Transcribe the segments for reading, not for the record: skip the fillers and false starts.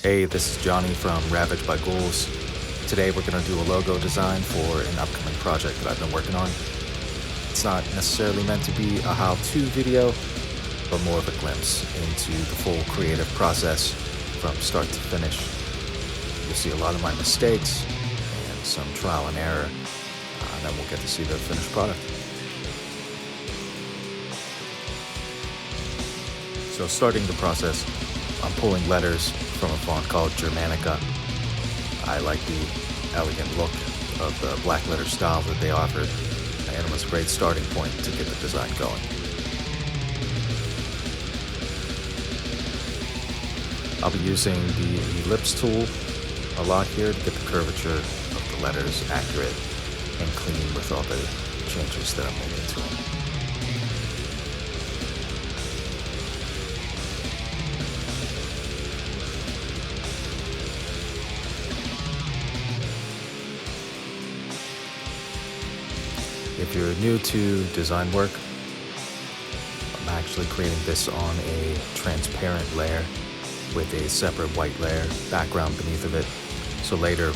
Hey, this is Johnny from Ravaged by Ghouls. Today we're going to do a logo design for an upcoming project that I've been working on. It's not necessarily meant to be a how-to video, but more of a glimpse into the full creative process from start to finish. You'll see a lot of my mistakes and some trial and error, and then we'll get to see the finished product. So starting the process, I'm pulling letters from a font called Germanica. I like the elegant look of the black letter style that they offered, and it was a great starting point to get the design going. I'll be using the ellipse tool a lot here to get the curvature of the letters accurate and clean with all the changes that I'm making to them. If you're new to design work, I'm actually creating this on a transparent layer with a separate white layer background beneath of it. So later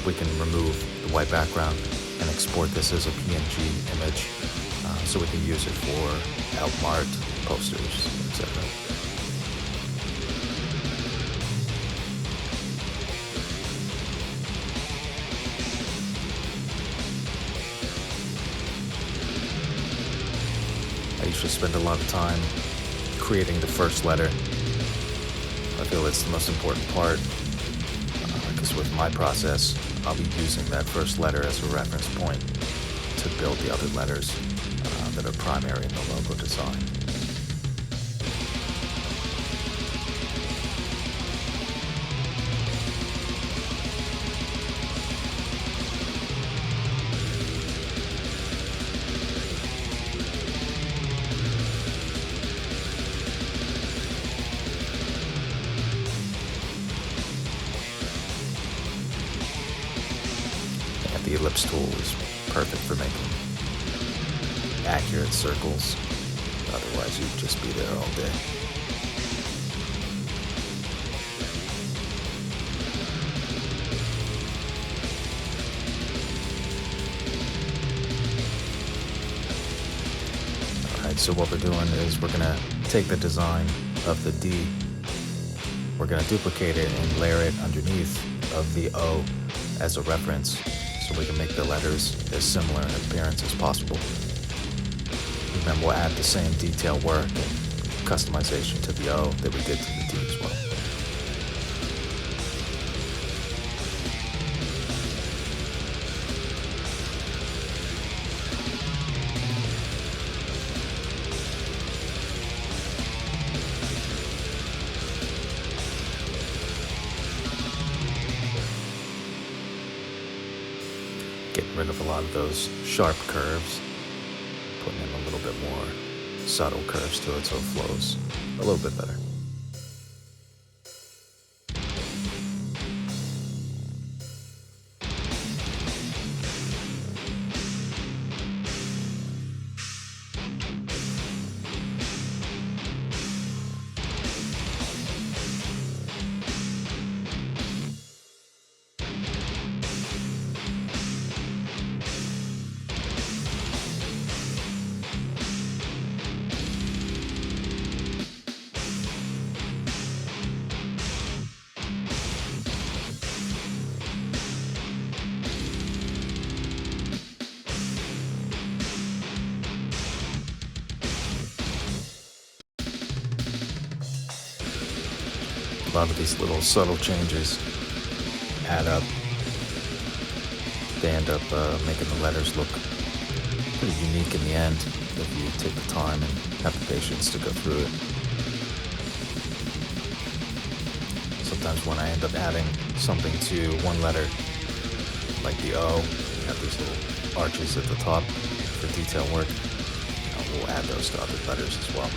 we can remove the white background and export this as a PNG image so we can use it for album art, posters, etc. I usually spend a lot of time creating the first letter. I feel it's the most important part because with my process, I'll be using that first letter as a reference point to build the other letters that are primary in the logo design. The ellipse tool is perfect for making accurate circles. Otherwise, you'd just be there all day. Alright, so what we're doing is we're going to take the design of the D. We're going to duplicate it and layer it underneath of the O as a reference, so we can make the letters as similar in appearance as possible. And then we'll add the same detail work and customization to the O that we did to the D as well. Getting rid of a lot of those sharp curves, putting in a little bit more subtle curves to it so it flows a little bit better. A lot of these little subtle changes add up. They end up making the letters look pretty unique in the end if you take the time and have the patience to go through it. Sometimes when I end up adding something to one letter, like the O, you have these little arches at the top for detail work. We'll add those to other letters as well.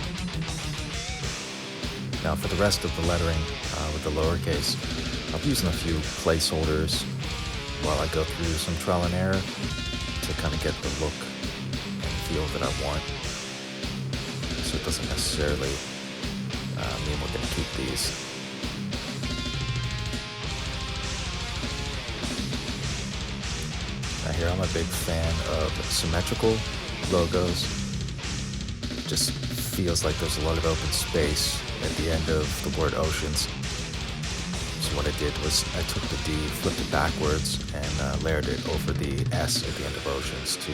Now for the rest of the lettering with the lowercase, I'll be using a few placeholders while I go through some trial and error to kind of get the look and feel that I want. So it doesn't necessarily mean we're going to keep these. Now here, I'm a big fan of symmetrical logos. Just feels like there's a lot of open space at the end of the word oceans. So what I did was I took the D, flipped it backwards, and layered it over the S at the end of oceans to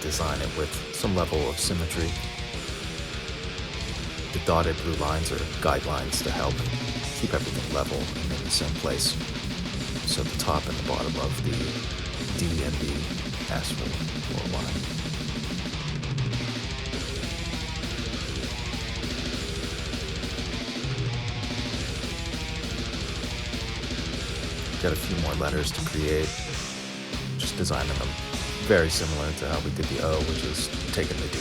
design it with some level of symmetry. The dotted blue lines are guidelines to help keep everything level and in the same place. So the top and the bottom of the D and the S will align. Got a few more letters to create. Just designing them very similar to how we did the O, which is taking the D,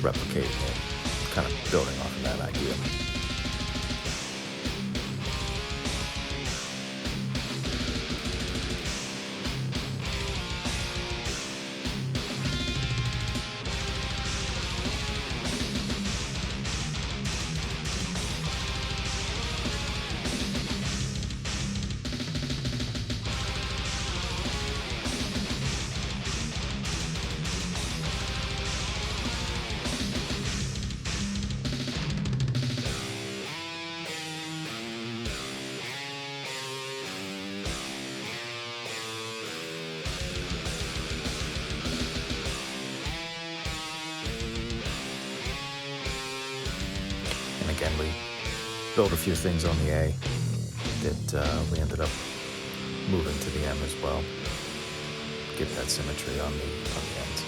replicating it, kind of building off of that idea. Again, we built a few things on the A that we ended up moving to the M as well. Get that symmetry on the ends.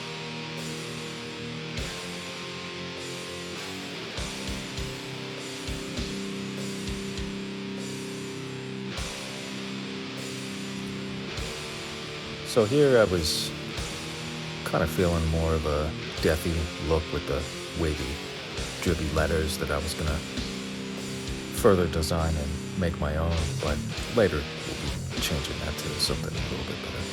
So here I was kind of feeling more of a deathy look with the wavy, dribby letters that I was going to further design and make my own, but later we'll be changing that to something a little bit better.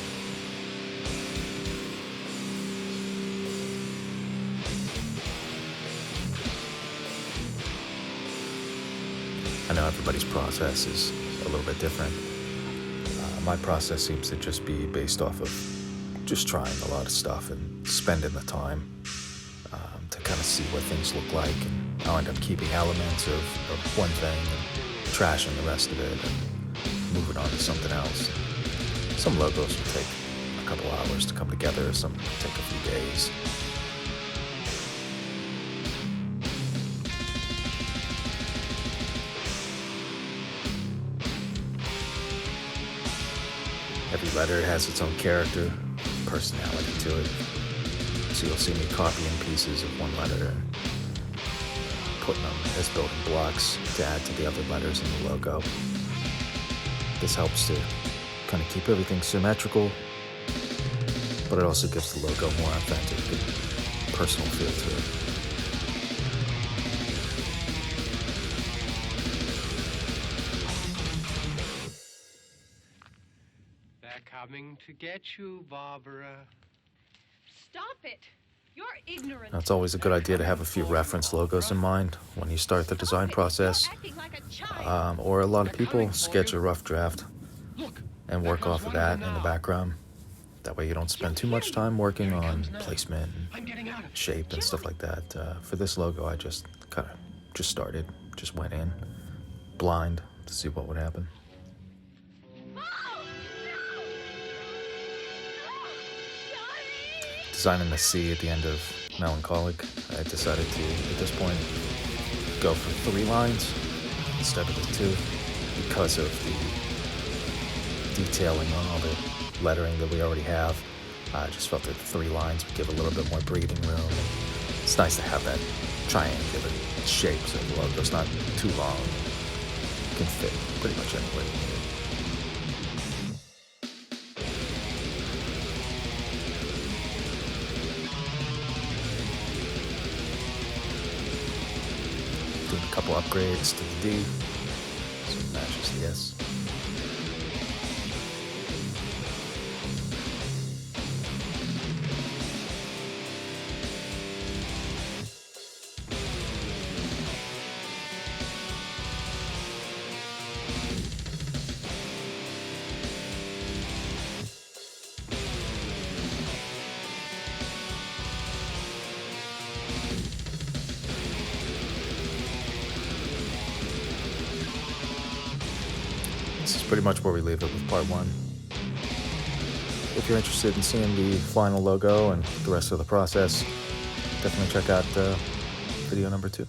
I know everybody's process is a little bit different. My process seems to just be based off of just trying a lot of stuff and spending the time to kind of see what things look like, and I'll end up keeping elements of one thing and trashing the rest of it and moving on to something else. Some logos will take a couple hours to come together, some take a few days. Every letter has its own character, personality to it. So you'll see me copying pieces of one letter and putting them as building blocks to add to the other letters in the logo. This helps to kind of keep everything symmetrical, but it also gives the logo more authentic and personal feel to it. They're coming to get you, Barbara. Stop it! You're ignorant. Now, it's always a good idea to have a few reference logos in mind when you start the design process. Or a lot of people sketch a rough draft and work off of that in the background. That way you don't spend too much time working on placement and shape and stuff like that. For this logo, I just went in blind to see what would happen. Designing the C at the end of Melancholic, I decided to, at this point, go for 3 lines instead of the 2 because of the detailing on all the lettering that we already have. I just felt that 3 lines would give a little bit more breathing room. It's nice to have that triangular shape so the logo's not too long. It can fit pretty much anywhere you need it. Doing a couple upgrades to the D so it matches the S. pretty much where we leave it with part 1. If you're interested in seeing the final logo and the rest of the process, definitely check out video number 2.